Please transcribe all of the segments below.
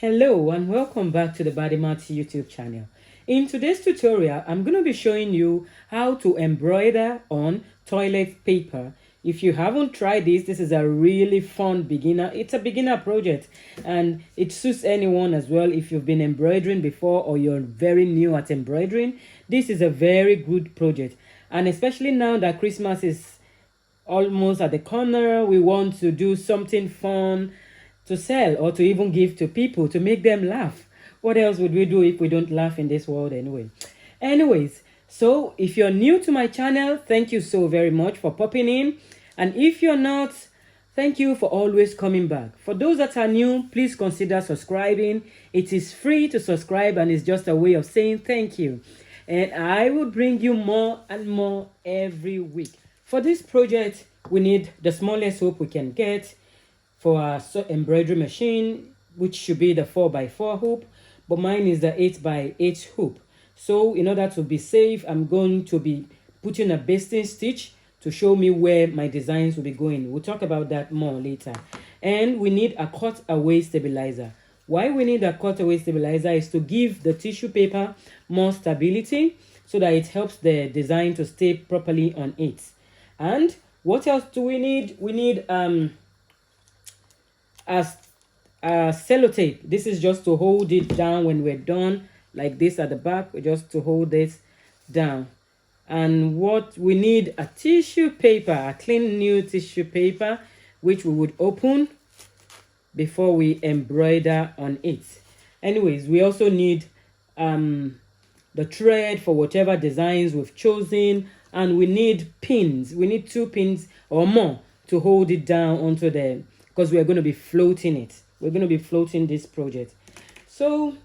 Hello and welcome back to the Bademart YouTube channel. In today's tutorial, I'm going to be showing you how to embroider on toilet paper. If you haven't tried this is a really fun beginner. It's a beginner project and it suits anyone as well. If you've been embroidering before or you're very new at embroidering, this is a very good project. And especially now that Christmas is almost at the corner, we want to do something fun to sell or to even give to people to make them laugh. What else would we do if we don't laugh in this world anyway? Anyways, so if you're new to my channel, thank you so very much for popping in. And if you're not, thank you for always coming back. For those that are new, please consider subscribing. It is free to subscribe and it's just a way of saying thank you. And I will bring you more and more every week. For this project, we need the smallest hoop we can get for our embroidery machine, which should be the 4x4 hoop, but mine is the 8x8 hoop. So in order to be safe, I'm going to be putting a basting stitch to show me where my designs will be going. We'll talk about that more later. And we need a cutaway stabilizer. Why we need a cutaway stabilizer is to give the tissue paper more stability so that it helps the design to stay properly on it. And what else do we need? We need as sellotape. This is just to hold it down when we're done, like this at the back, just to hold this down. And what we need, a tissue paper, a clean new tissue paper, which we would open before we embroider on it. Anyways, we also need the thread for whatever designs we've chosen, and we need pins. We need 2 pins or more to hold it down onto the, because we are going to be floating it. We're going to be floating this project. So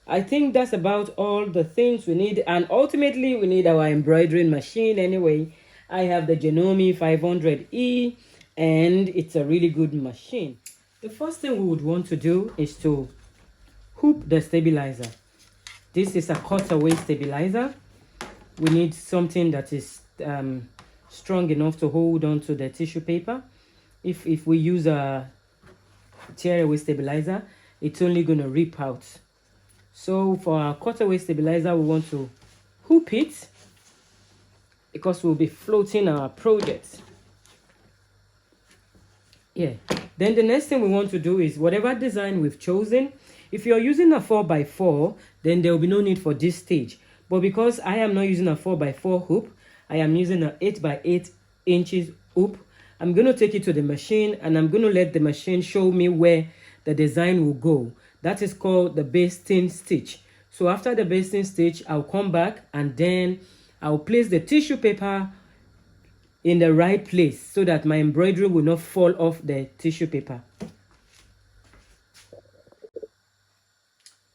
I think that's about all the things we need. And ultimately, we need our embroidering machine anyway. I have the Janome 500E, and it's a really good machine. The first thing we would want to do is to hoop the stabilizer. This is a cutaway stabilizer. We need something that is strong enough to hold on to the tissue paper. If we use a tearaway stabilizer, it's only going to rip out. So for our cutaway stabilizer, we want to hoop it because we'll be floating our project. Yeah. Then the next thing we want to do is whatever design we've chosen. If you're using a 4x4, then there will be no need for this stage. But because I am not using a 4x4 hoop, I am using an 8x8 inches hoop. I'm going to take it to the machine and I'm going to let the machine show me where the design will go. That is called the basting stitch. So after the basting stitch, I'll come back and then I'll place the tissue paper in the right place so that my embroidery will not fall off the tissue paper.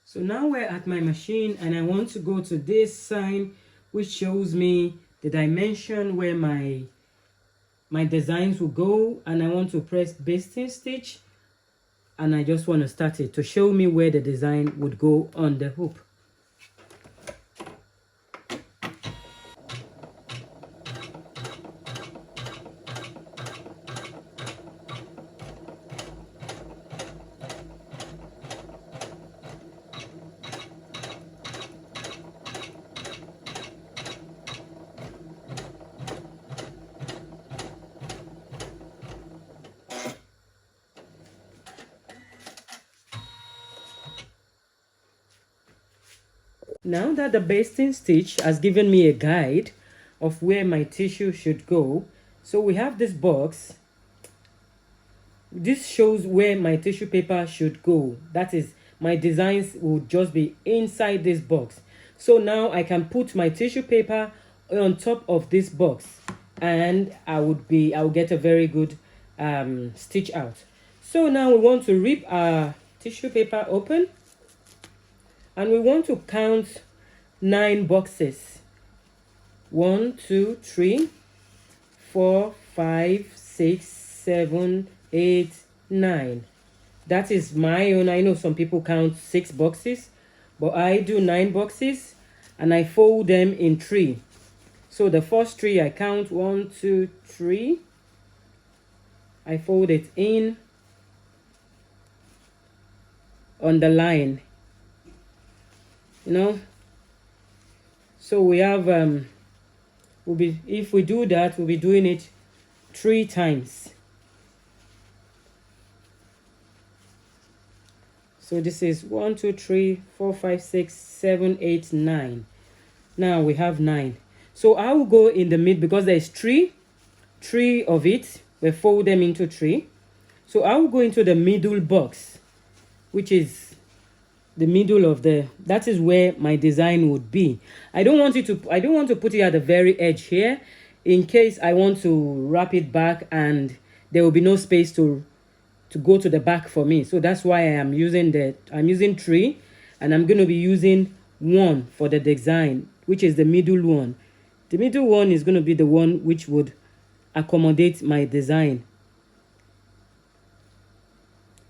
So now we're at my machine and I want to go to this sign which shows me the dimension where my designs will go, and I want to press basting stitch and I just want to start it to show me where the design would go on the hoop. Now that the basting stitch has given me a guide of where my tissue should go, so we have this box. This shows where my tissue paper should go. That is, my designs will just be inside this box. So now I can put my tissue paper on top of this box and I will get a very good stitch out. So now we want to rip our tissue paper open. And we want to count 9 boxes. 1, 2, 3, 4, 5, 6, 7, 8, 9. That is my own. I know some people count 6 boxes, but I do 9 boxes and I fold them in 3. So the first 3 I count 1, 2, 3. I fold it in on the line, you know. So we have if we do that, we'll be doing it 3 times. So this is 1 2 3 4 5 6 7 8 9. Now we have 9. So I will go in the mid because there's three of it. We fold them into 3. So I will go into the middle box, which is the middle of that is where my design would be. I don't want to put it at the very edge here, in case I want to wrap it back and there will be no space to go to the back for me. So that's why I'm using 3, and I'm going to be using 1 for the design, which is the middle one. The middle one is going to be the one which would accommodate my design.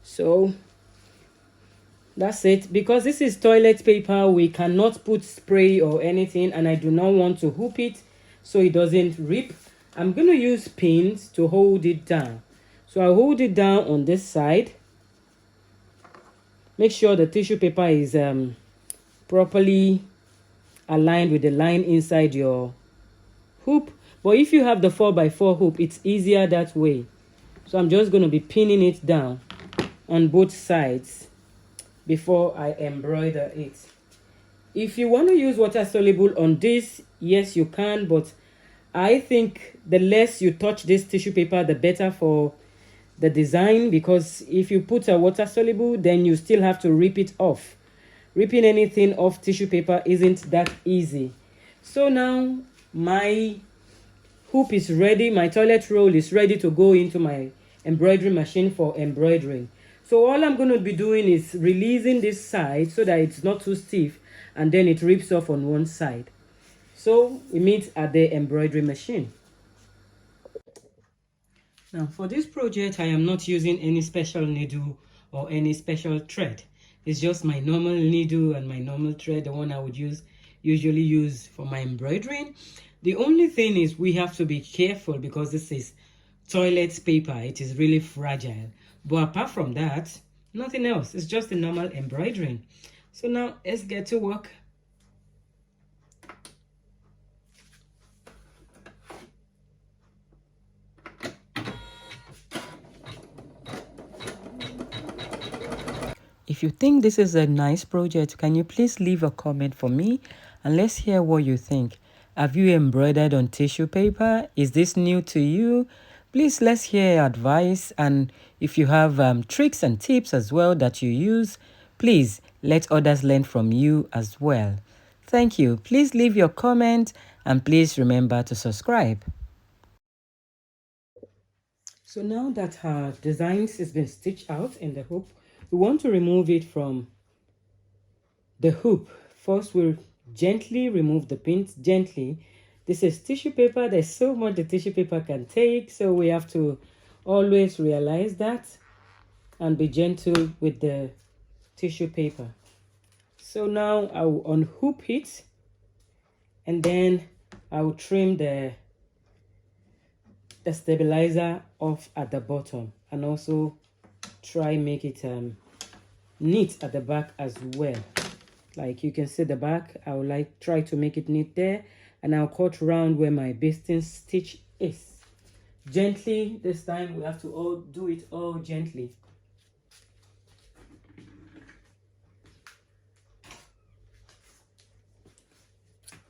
So that's it. Because this is toilet paper, we cannot put spray or anything, and I do not want to hoop it so it doesn't rip. I'm going to use pins to hold it down. So I'll hold it down on this side. Make sure the tissue paper is properly aligned with the line inside your hoop. But if you have the 4x4 hoop, it's easier that way. So I'm just going to be pinning it down on both sides before I embroider it. If you want to use water soluble on this, yes you can, but I think the less you touch this tissue paper, the better for the design, because if you put a water soluble, then you still have to rip it off. Ripping anything off tissue paper isn't that easy. So now my hoop is ready, my toilet roll is ready to go into my embroidery machine for embroidering. So all I'm going to be doing is releasing this side so that it's not too stiff, and then it rips off on one side. So we meet at the embroidery machine. Now for this project, I am not using any special needle or any special thread. It's just my normal needle and my normal thread, the one I would usually use for my embroidering. The only thing is we have to be careful because this is toilet paper. It is really fragile. But apart from that, nothing else. It's just a normal embroidering. So now let's get to work. If you think this is a nice project, can you please leave a comment for me and let's hear what you think. Have you embroidered on tissue paper? Is this new to you? Please, let's hear your advice, and if you have tricks and tips as well that you use, please let others learn from you as well. Thank you. Please leave your comment and please remember to subscribe. So now that our designs has been stitched out in the hoop, we want to remove it from the hoop. First, we'll gently remove the pins, gently. This is tissue paper. There's so much the tissue paper can take, so we have to always realize that and be gentle with the tissue paper. So now I will unhoop it, and then I will trim the stabilizer off at the bottom, and also try make it neat at the back as well. Like you can see the back, I will try to make it neat there, and I'll cut round where my basting stitch is. Gently this time, we have to do it all gently.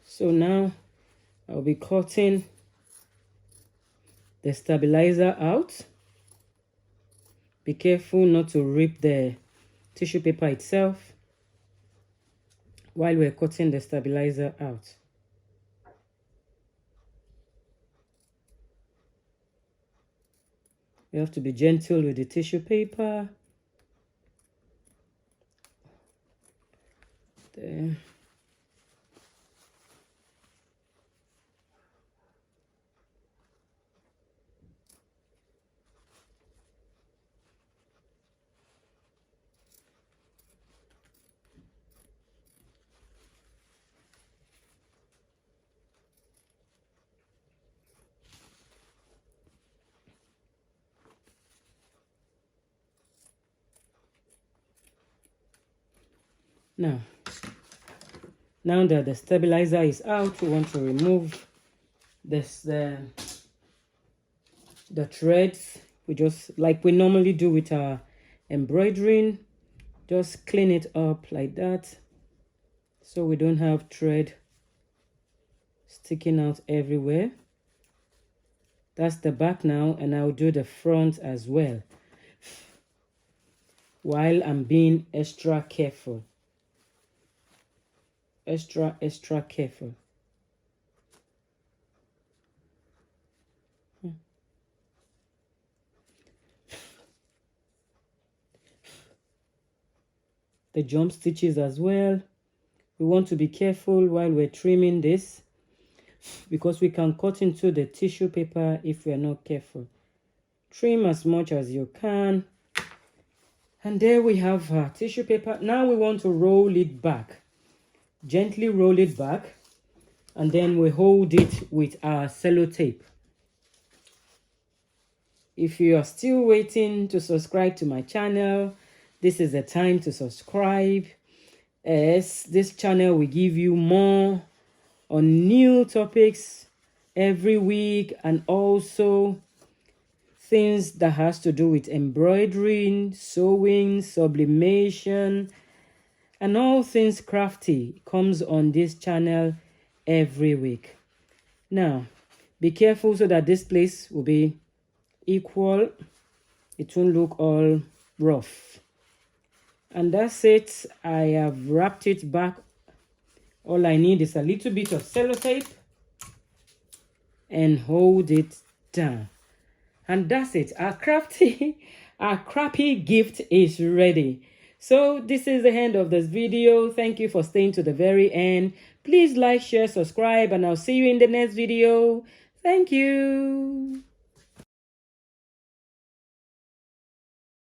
So now I'll be cutting the stabilizer out. Be careful not to rip the tissue paper itself while we're cutting the stabilizer out. You have to be gentle with the tissue paper. There. Now that the stabilizer is out, we want to remove this the threads. We just, like we normally do with our embroidering, just clean it up like that so we don't have thread sticking out everywhere. That's the back now, and I'll do the front as well, while I'm being extra careful. Extra careful. The jump stitches as well. We want to be careful while we're trimming this, because we can cut into the tissue paper if we're not careful. Trim as much as you can. And there we have our tissue paper. Now we want to roll it back. Gently roll it back, and then we hold it with our sellotape. If you are still waiting to subscribe to my channel, this is the time to subscribe, as this channel will give you more on new topics every week, and also things that has to do with embroidering, sewing, sublimation, and all things crafty comes on this channel every week. Now, be careful so that this place will be equal. It won't look all rough. And that's it. I have wrapped it back. All I need is a little bit of sellotape and hold it down. And that's it. Our crappy gift is ready. So this is the end of this video. Thank you for staying to the very end. Please like, share, subscribe, and I'll see you in the next video. Thank you.